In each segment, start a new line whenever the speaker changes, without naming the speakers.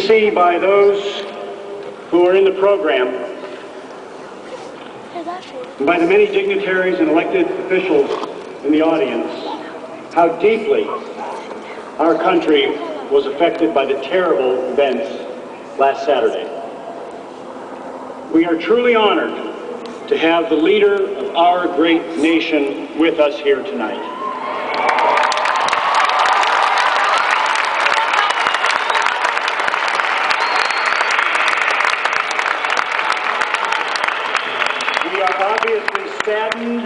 see by those who are in the program, and by the many dignitaries and elected officials in the audience, how deeply our country was affected by the terrible events last Saturday. We are truly honored to have the leader of our great nation with us here tonight. We are obviously saddened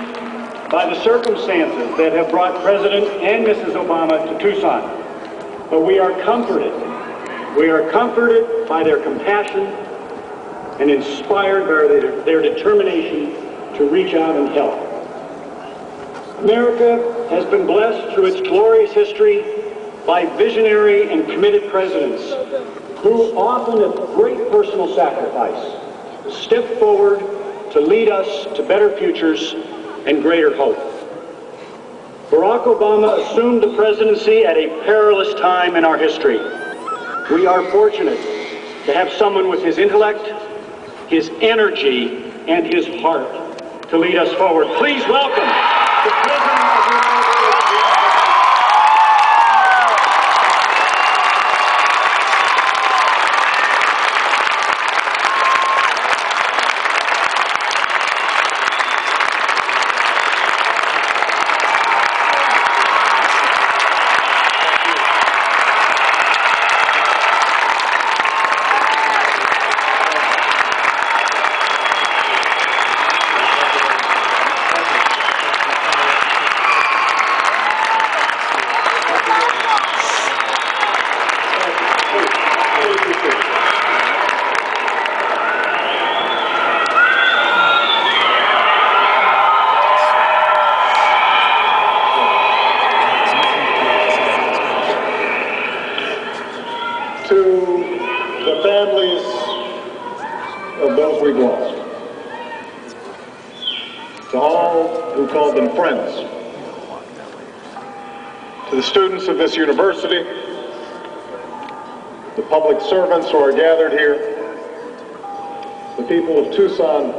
by the circumstances that have brought President and Mrs. Obama to Tucson. But we are comforted. We are comforted by their compassion and inspired by their determination to reach out and help. America has been blessed through its glorious history by visionary and committed presidents who, often at great personal sacrifice, step forward to lead us to better futures and greater hope. Barack Obama assumed the presidency at a perilous time in our history. We are fortunate to have someone with his intellect, his energy, and his heart to lead us forward. Please welcome the President of the United States. We've lost. To all who called them friends. To the students of this university, the public servants who are gathered here, the people of Tucson,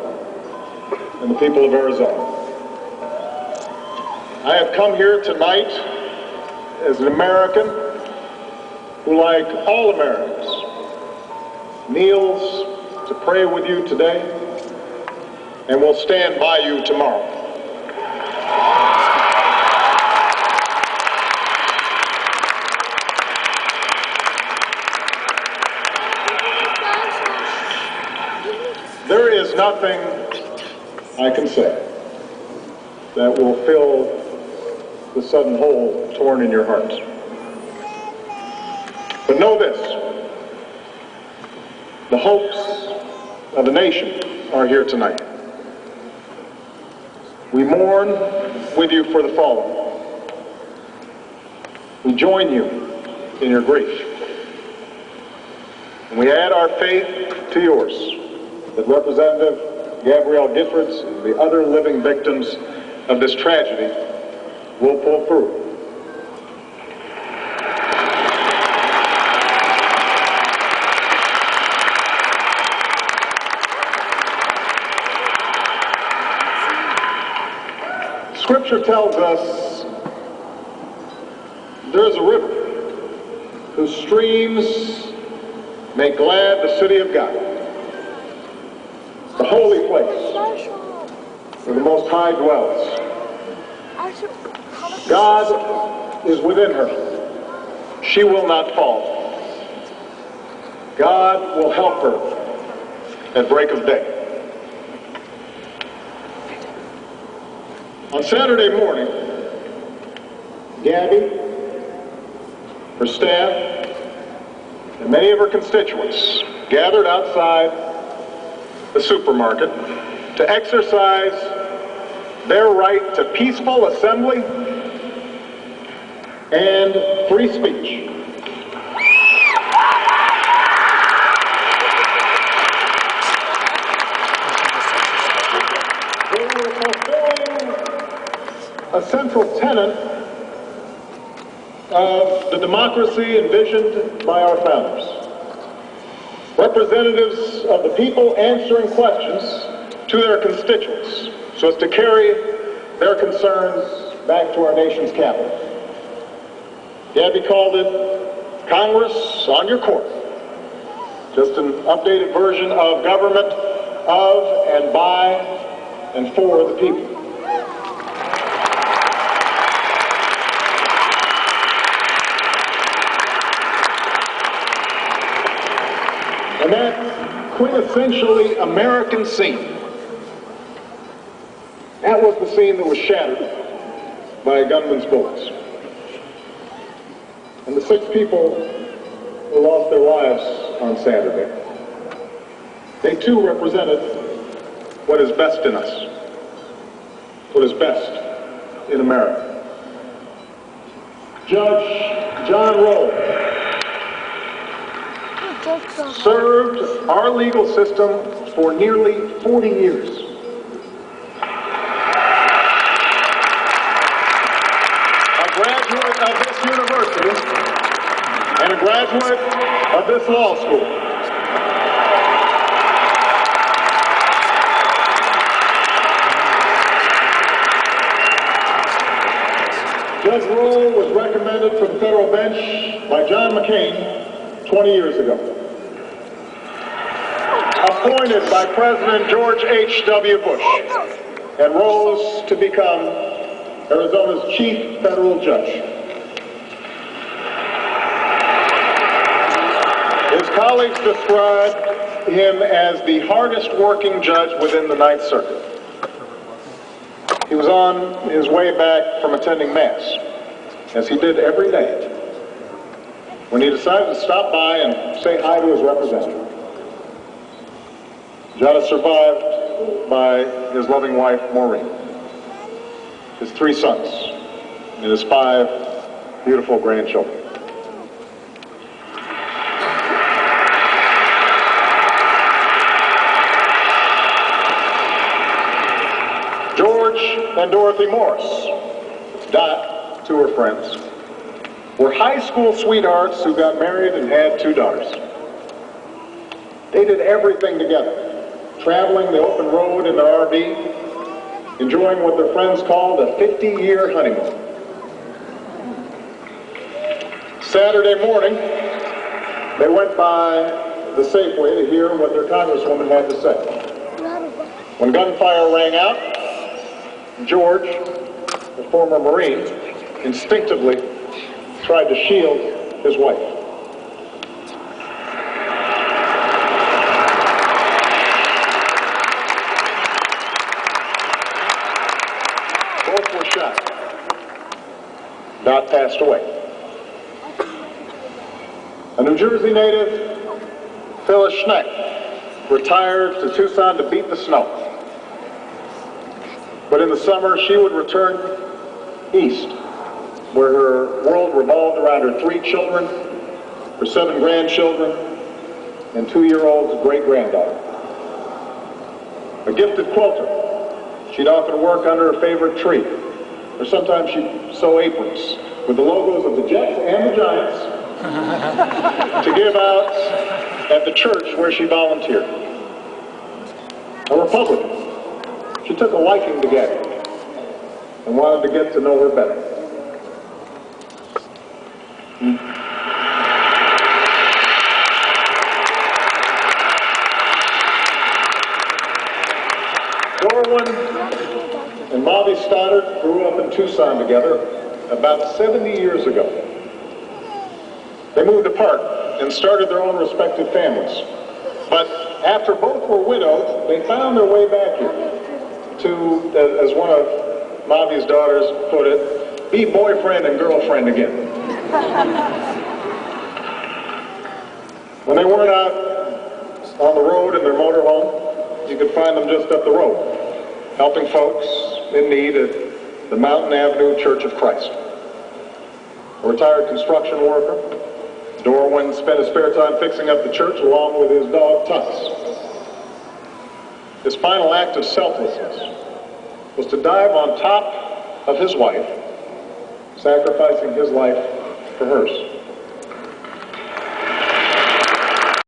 and the people of Arizona. I have come here tonight as an American who, like all Americans, kneels to pray with you today, and will stand by you tomorrow. There is nothing I can say that will fill the sudden hole torn in your hearts. But know this, the hopes of the nation are here tonight. We mourn with you for the fallen. We join you in your grief. And we add our faith to yours that Representative Gabrielle Giffords and the other living victims of this tragedy will pull through. Scripture tells us there is a river whose streams make glad the city of God, the holy place where the Most High dwells. God is within her. She will not fall. God will help her at break of day. On Saturday morning, Gabby, her staff, and many of her constituents gathered outside the supermarket to exercise their right to peaceful assembly and free speech. They were fulfilling a central tenet of the democracy envisioned by our founders.
representatives of the people answering questions to their constituents so as to carry their concerns back to our nation's capital. Gabby called it Congress on your court. Just an updated version of government of and by and for the people. And that quintessentially American scene, that was the scene that was shattered by a gunman's bullets. And the 6 people who lost their lives on Saturday, they too represented what is best in us, what is best in America. Judge John Rowe served our legal system for nearly 40 years. A graduate of this university and a graduate of this law school. Judge Rowe was recommended for the federal bench by John McCain 20 years ago. Appointed by President George H.W. Bush and rose to become Arizona's chief federal judge. His colleagues described him as the hardest working judge within the Ninth Circuit. He was on his way back from attending Mass, as he did every day, when he decided to stop by and say hi to his representative. John is survived by his loving wife, Maureen, his 3 sons, and his 5 beautiful grandchildren. George and Dorothy Morris, Dot, 2 her friends, were high school sweethearts who got married and had 2 daughters. They did everything together, traveling the open road in their RV, enjoying what their friends called a 50-year honeymoon. Saturday morning, they went by the Safeway to hear what their congresswoman had to say. When gunfire rang out, George, the former Marine, instinctively tried to shield his wife. Both were shot. Dot passed away. A New Jersey native, Phyllis Schneck, retired to Tucson to beat the snow. But in the summer, she would return east, where her world revolved around her 3 children, her 7 grandchildren, and 2-year-old great-granddaughter. A gifted quilter, she'd often work under her favorite tree, or sometimes she'd sew aprons with the logos of the Jets and the Giants to give out at the church where she volunteered. A Republican, she took a liking to Gabby and wanted to get to know her better. Dorwin and Bobby Stoddard grew up in Tucson together about 70 years ago. They moved apart and started their own respective families. But after both were widowed, they found their way back here to, as one of Bobby's daughters put it, be boyfriend and girlfriend again. When they weren't out on the road in their motorhome, you could find them just up the road, helping folks in need at the Mountain Avenue Church of Christ. A retired construction worker, Dorwin spent his spare time fixing up the church along with his dog, Tuts. His final act of selflessness was to dive on top of his wife, sacrificing his life for hers.